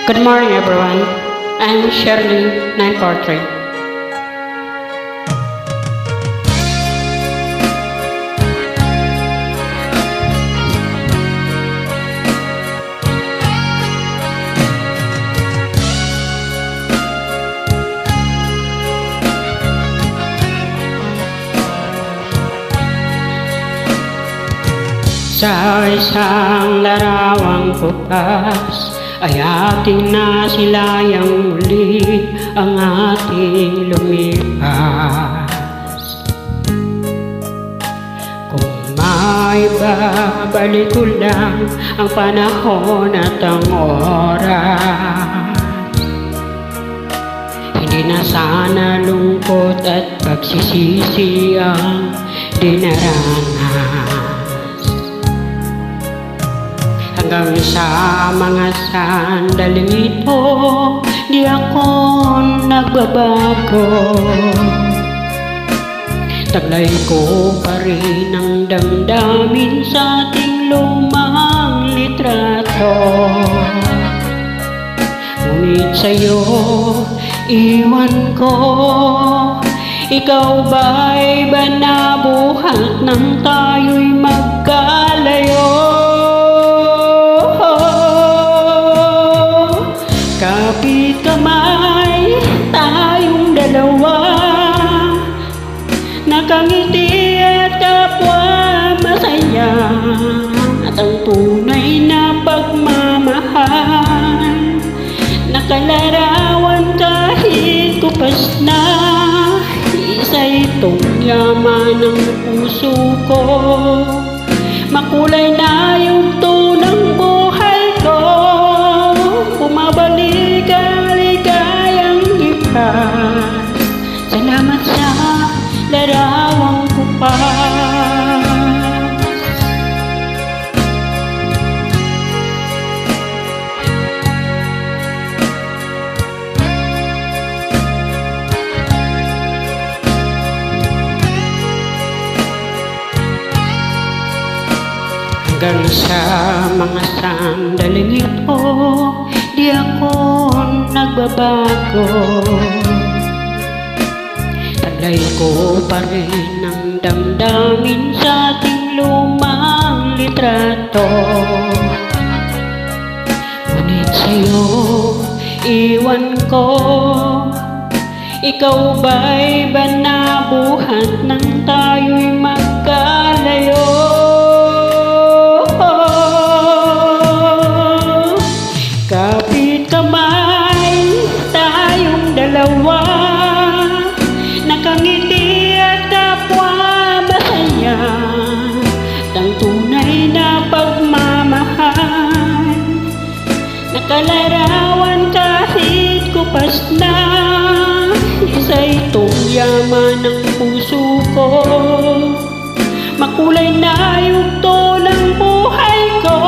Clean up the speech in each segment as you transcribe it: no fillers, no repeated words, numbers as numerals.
Good morning, everyone. I'm Shirley 943. Sa isang larawang bukas ay ating nasilayang muli ang ating lumipas. Kung may babalik ko lang ang panahon at ang oras, hindi na sana lungkot at pagsisisi ang dinaranas. Hanggang sa mga sandaling ito, di ako nagbabago. Taglay ko pa rin ang damdamin sa ating lumang litrato. Ngunit sa'yo, iwan ko, ikaw ba'y ba nabuhat nang tayo'y magkalayo? Kapit kamay tayong dalawa, nakangiti at kapwa masaya, at ang tunay na pagmamahal, nakalarawan kahit kupas na. Isa itong yaman ng puso ko, makulay na yung tunang buhay ko. Bumabalik ang ligayang lipas, salamat sa larawang kupas. Hanggang sa mga sandaling ito, di ako nagbabago. Taglay ko pa rin ang damdamin sa ating lumang litrato. Ngunit sa'yo, iwan ko, ikaw ba'y ba nabuhat nang tayo'y magkalayo? Kapit kamay tayong dalawa, nakangiti at kapwa masaya, ang tunay na pagmamahal, nakalarawan kahit kupas na. Isa itong yaman ng puso ko, makulay na yung tunang buhay ko.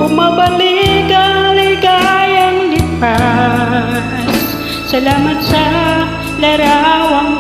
Bumabalik ang ligayang lipas, salamat sa larawang